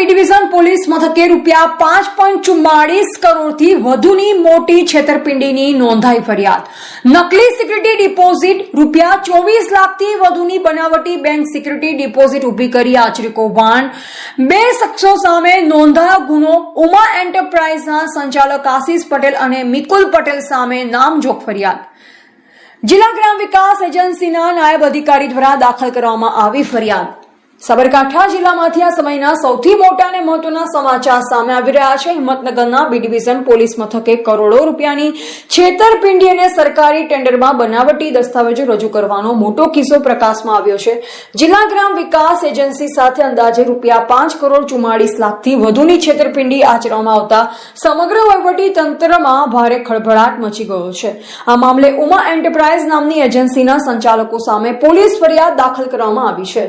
B division police મથકે ₹5.44 કરોડથી વધુની મોટી છેતરપિંડીની નોંધાઈ ફરિયાદ. નકલી સિક્યુરિટી ડિપોઝિટ, ₹24 લાખથી વધુની બનાવટી બેંક સિક્યુરિટી ડિપોઝિટ ઊભી કરી આચરી કૌભાંડ. 2 શખ્સો સામે નોંધાયો ગુનો. ઉમા એન્ટરપ્રાઇઝના સંચાલક આશિષ પટેલ અને મિકુલ પટેલ સામે નામજોગ ફરિયાદ. જિલ્લા ગ્રામ વિકાસ એજન્સીના નાયબ અધિકારી દ્વારા દાખલ કરવામાં આવી ફરિયાદ. સાબરકાંઠા જિલ્લામાંથી આ સમયના સૌથી મોટા અને મહત્વના સમાચાર સામે આવી રહ્યા છે. હિંમતનગરના બી ડિવિઝન પોલીસ મથકે કરોડો રૂપિયાની છેતરપિંડી અને સરકારી ટેન્ડરમાં બનાવટી દસ્તાવેજો રજૂ કરવાનો મોટો કિસ્સો પ્રકાશમાં આવ્યો છે. જિલ્લા ગ્રામ વિકાસ એજન્સી સાથે અંદાજે ₹5.44 લાખથી વધુની છેતરપિંડી આચરવામાં આવતા સમગ્ર વહીવટી તંત્રમાં ભારે ખળભળાટ મચી ગયો છે. આ મામલે ઉમા એન્ટરપ્રાઇઝ નામની એજન્સીના સંચાલકો સામે પોલીસ ફરિયાદ દાખલ કરવામાં આવી છે.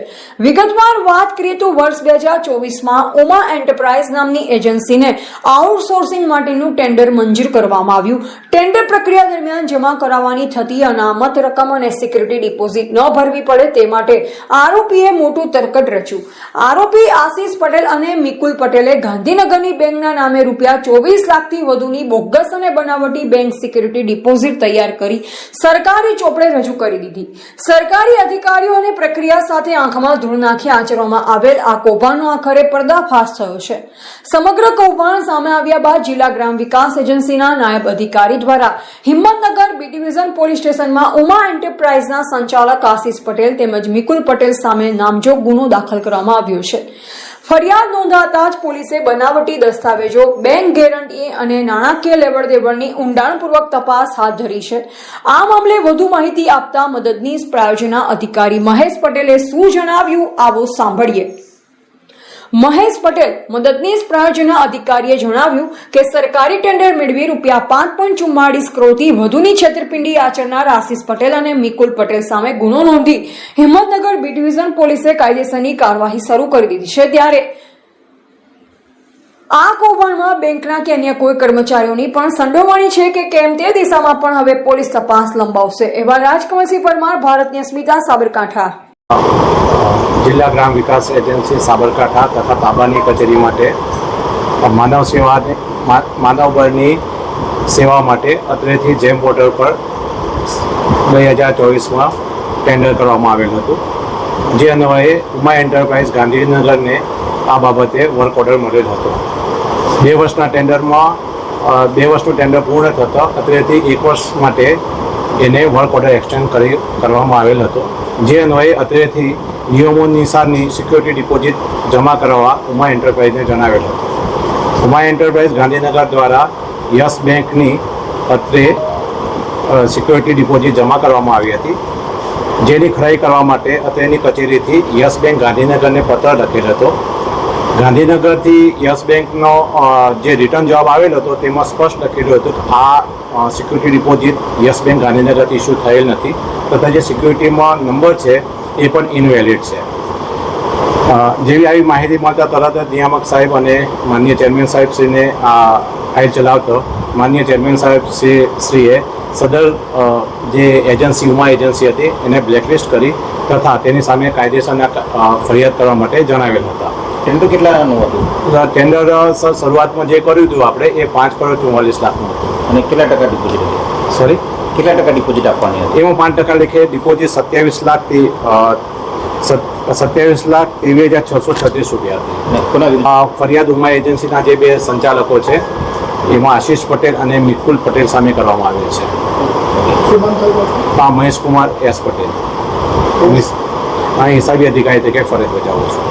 વિગતવાર વાત કરીએ તો વર્ષ 2024માં ઉમા એન્ટરપ્રાઇઝ નામની એજન્સીને આઉટસોર્સિંગ માટેનું ટેન્ડર મંજૂર કરવામાં આવ્યું. ટેન્ડર પ્રક્રિયા દરમિયાન જમા કરાવવાની થતી અનામત રકમ અને સિક્યુરિટી ડિપોઝિટ ન ભરવી પડે તે માટે આરોપીએ મોટું તરકટ રચ્યું. આરોપી આશિષ પટેલ અને મિકુલ પટેલે ગાંધીનગરની બેંકના નામે ₹24 લાખથી વધુની બોગસ અને બનાવટી બેંક સિક્યુરિટી ડિપોઝિટ તૈયાર કરી સરકારી ચોપડે રજૂ કરી દીધી. સરકારી અધિકારીઓ અને પ્રક્રિયા સાથે આંખમાં ધૂળ નાખી આચરવામાં આવેલ આ કૌભાંડનો આખરે પર્દાફાશ થયો છે. સમગ્ર કૌભાંડ સામે આવ્યા બાદ જિલ્લા ગ્રામ વિકાસ એજન્સીના નાયબ અધિકારી દ્વારા હિંમતનગર બી ડિવિઝન પોલીસ સ્ટેશનમાં ઉમા એન્ટરપ્રાઇઝના સંચાલક આશિષ પટેલ તેમજ મિકુલ પટેલ સામે નામજોગ ગુનો દાખલ કરવામાં આવ્યો છે. ફરિયાદ નોંધાતા જ પોલીસે બનાવટી દસ્તાવેજો, બેંક ગેરંટી અને નાણાકીય લેવડ દેવડની ઊંડાણપૂર્વક તપાસ હાથ ધરી છે. આ મામલે વધુ માહિતી આપતા મદદનીશ પ્રાયોજના અધિકારી મહેશ પટેલે શું જણાવ્યું આવો સાંભળીએ. મહેશ પટેલ, મદદનીશ પ્રાયોજના અધિકારીએ જણાવ્યું કે સરકારી ટેન્ડર મેળવી ₹5.44 કરોડથી વધુની છેતરપિંડી આચરનાર આશિષ પટેલ અને મિકુલ પટેલ સામે ગુનો નોંધી હિંમતનગર બી ડિવિઝન પોલીસે કાયદેસરની કાર્યવાહી શરૂ કરી દીધી છે. ત્યારે આ કૌભાંડમાં બેંકના કે અન્ય કોઈ કર્મચારીઓની પણ સંડોવણી છે કે કેમ તે દિશામાં પણ હવે પોલીસ તપાસ લંબાવશે. એવા રાજકમલસિંહ પરમાર, ભારતની અસ્મિતા, સાબરકાંઠા. જિલ્લા ગ્રામ વિકાસ એજન્સી સાબરકાંઠા તથા તાબાની કચેરી માટે માનવ બળની સેવા માટે અત્રેથી જેમ પોર્ટલ પર 2024માં ટેન્ડર કરવામાં આવેલું હતું. જે અન્વયે ઉમા એન્ટરપ્રાઇઝ ગાંધીનગરને આ બાબતે વર્ક ઓર્ડર મળેલ હતો. 2 વર્ષના ટેન્ડરમાં 2 વર્ષનું ટેન્ડર પૂર્ણ થતાં અત્રેથી 1 વર્ષ માટે એને વર્ક ઓર્ડર એક્સટેન્ડ કરવામાં આવેલ હતો. જે અન્વયે અત્રેથી નિયમોનુસારની સિક્યુરિટી ડિપોઝિટ જમા કરાવવા ઉમા એન્ટરપ્રાઇઝને જણાવેલ હતું. ઉમા એન્ટરપ્રાઇઝ ગાંધીનગર દ્વારા યસ બેંકની અત્રે સિક્યુરિટી ડિપોઝિટ જમા કરવામાં આવી હતી. જેની ખરાઈ કરવા માટે અત્રેની કચેરીથી યસ બેંક ગાંધીનગરને પત્ર લખેલ હતો. ગાંધીનગરથી યસ બેંકનો જે રિટર્ન જવાબ આવેલો હતો તેમાં સ્પષ્ટ લખેલું હતું કે આ સિક્યુરિટી ડિપોઝિટ યસ બેંક ગાંધીનગરથી ઇસ્યુ થયેલ નથી તથા જે સિક્યુરિટીમાં નંબર છે એ પણ ઇનવેલિડ છે. જેવી આવી માહિતી મળતા તરત જ નિયામક સાહેબ અને માનનીય ચેરમેન સાહેબશ્રીને આ ફાઇલ ચલાવતો માનનીય ચેરમેન સાહેબશ્રીએ સદર જે એજન્સી ઉમા એજન્સી હતી એને બ્લેકલિસ્ટ કરી તથા તેની સામે કાયદેસરના ફરિયાદ કરવા માટે જણાવેલ હતા. ટેન્ડર કેટલાનું હતું? ટેન્ડર શરૂઆતમાં જે કર્યું હતું આપણે એ ₹5.44 લાખનું હતું. અને કેટલા ટકા ડિપોઝિટ હતી? સોરી, કેટલા ટકા ડિપોઝિટ આપવાની હતી? એમાં 5% લેખે ડિપોઝિટ 27,23,636 રૂપિયા હતી. ફરિયાદ ઉમા એજન્સીના જે 2 સંચાલકો છે એમાં આશિષ પટેલ અને મિકુલ પટેલ સામે કરવામાં આવેલ છે. મહેશ કુમાર એસ પટેલ, હિસાબી અધિકારી તરીકે ફરજ બજાવું છું.